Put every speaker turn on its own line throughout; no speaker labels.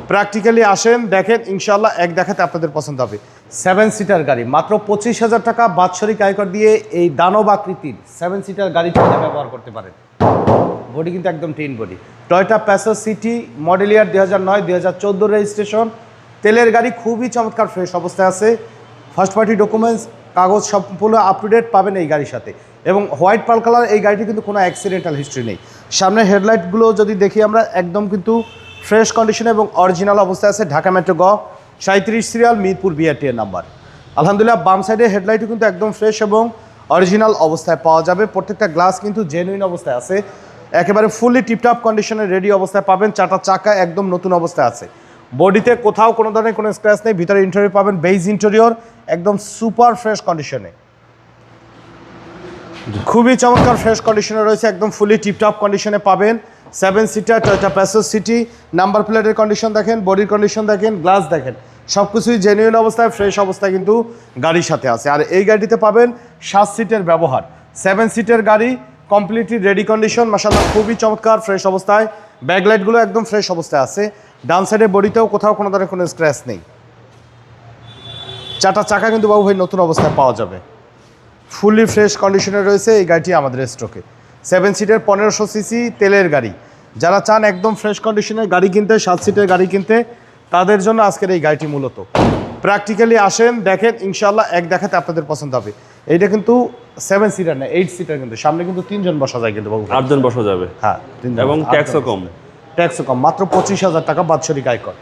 Practically আসেন, দেখেন, ইনশাল্লাহ এক দেখাতে আপনাদের পছন্দ হবে। 7 সিটার গাড়ি মাত্র 25,000 টাকা বাৎসরিক আয়কর দিয়ে এই দানব আকৃতির 7 সিটার গাড়ি চাইলে ব্যবহার করতে পারেন। বডি কিন্তু একদম tin body. Toyota Passo city model ইয়ার 2009 2014 রেজিস্ট্রেশন, তেলের গাড়ি, খুবই চমৎকার ফ্রেশ অবস্থায় আছে। ফার্স্ট পার্টি ডকুমেন্টস কাগজ সম্পূর্ণ আপ টু ডেট পাবেন এই গাড়ির সাথে। এবং হোয়াইট পাল কালার এই গাড়িটি কিন্তু কোনো অ্যাক্সিডেন্টাল হিস্ট্রি নেই। সামনে হেডলাইটগুলো যদি দেখি আমরা, একদম কিন্তু ফ্রেশ কন্ডিশনে এবং অরিজিনাল অবস্থায় আছে। ঢাকা মেট্রো গ 37 সিরিয়াল, মিরপুর বিআরটি এর নাম্বার। আলহামদুলিল্লাহ বাম সাইডের হেডলাইটও কিন্তু একদম ফ্রেশ এবং অরিজিনাল অবস্থায় পাওয়া যাবে। প্রত্যেকটা গ্লাস কিন্তু জেনুইন অবস্থায় আছে, একেবারে ফুললি টিপটপ কন্ডিশনে রেডি অবস্থায় পাবেন। চারটা চাকা একদম নতুন অবস্থায় আছে। বডিতে কোথাও কোনো ধরনের কোনো স্ক্র্যাচ নেই। ভিতরে ইন্টেরিয়র পাবেন বেজ ইন্টেরিয়র, একদম সুপার ফ্রেশ কন্ডিশনে, খুবই চমৎকার ফ্রেশ কন্ডিশনে রয়েছে, একদম ফুলি টিপটপ কন্ডিশনে পাবেন। 7 seater Toyota Passo city, number প্লেটের কন্ডিশন দেখেন, বডির কন্ডিশন দেখেন, গ্লাস দেখেন, সব কিছুই জেনুইন অবস্থায় ফ্রেশ অবস্থায় কিন্তু গাড়ির সাথে আছে। আর এই গাড়িতে পাবেন 7 সিটের ব্যবহার। 7 সিটের গাড়ি কমপ্লিটলি রেডি কন্ডিশন, মাশাআল্লাহ খুবই চমৎকার ফ্রেশ অবস্থায়। ব্যাকলাইটগুলো একদম ফ্রেশ অবস্থায় আছে। ডান সাইডের বডিতেও কোথাও কোনো ধরনের কোনো স্ক্র্যাচ নেই। চারটা চাকা কিন্তু বাবু ভাই নতুন অবস্থায় পাওয়া যাবে, ফুললি ফ্রেশ কন্ডিশনে রয়েছে এই গাড়িটি আমাদের স্টকে। 7 সিটের 1500 সিসি তেলের গাড়ি, যারা চান একদম ফ্রেশ কন্ডিশনের গাড়ি কিনতে, 7 সিটের গাড়ি কিনতে, তাদের জন্য আজকের এই গাড়িটি মূলত। প্র্যাকটিক্যালি আসেন, দেখেন, ইনশাল্লাহ এক দেখাতে আপনাদের পছন্দ হবে। এইটা কিন্তু 7 সিটার না, 8 সিটার, কিন্তু সামনে কিন্তু 3 জন বসা যায় কিন্তু বাবু,
8 জন বসা যাবে।
হ্যাঁ,
এবং ট্যাক্সও কম।
ট্যাক্সও কম, মাত্র 25,000 টাকা বাৎসরিক আয়কর।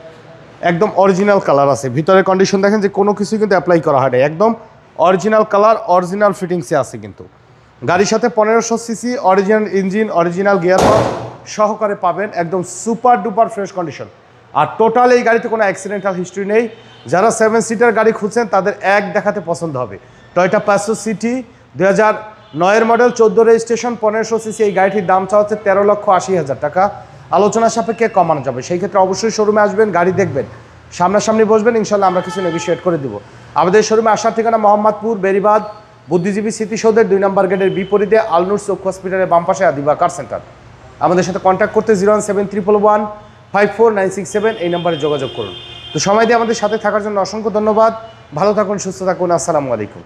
একদম অরিজিনাল কালার আছে, ভিতরের কন্ডিশন দেখেন যে কোনো কিছু কিন্তু অ্যাপ্লাই করা হয় না, একদম অরিজিনাল কালার, অরিজিনাল ফিটিংসে আছে কিন্তু। গাড়ির সাথে 1500 CC original engine, original gear box সহকারে পাবেন, একদম সুপার ডুপার ফ্রেশ কন্ডিশন। আর টোটাল এই গাড়িতে কোনো অ্যাক্সিডেন্টাল হিস্ট্রি নেই। যারা 7 সিটার গাড়ি খুঁজছেন তাদের এক দেখাতে পছন্দ হবে। Toyota Passo city 2009 model, 14 registration, 1500 CC. এই গাড়িটির দাম চাওয়া হচ্ছে 13,80,000 টাকা। আলোচনা সাপেক্ষে কমানো যাবে। সেই ক্ষেত্রে অবশ্যই শোরুমে আসবেন, গাড়ি দেখবেন, সামনাসামনি বসবেন, ইনশাল্লাহ আমরা কিছু নেগোশিয়েট করে দেবো। আমাদের শোরুমে আসার ঠিকানা মোহাম্মদপুর বেরিবাদ বুদ্ধিজীবী স্মৃতিসৌধের 2 নম্বর গেটের বিপরীতে আলনুর চক্ষু হসপিটালের বাম পাশে আদিবা কার সেন্টার। আমাদের সাথে কন্ট্যাক্ট করতে 01711154967 এই নম্বরে যোগাযোগ করুন। তো সময় দিয়ে আমাদের সাথে থাকার জন্য অসংখ্য ধন্যবাদ। ভালো থাকুন, সুস্থ থাকুন, আসসালামু আলাইকুম।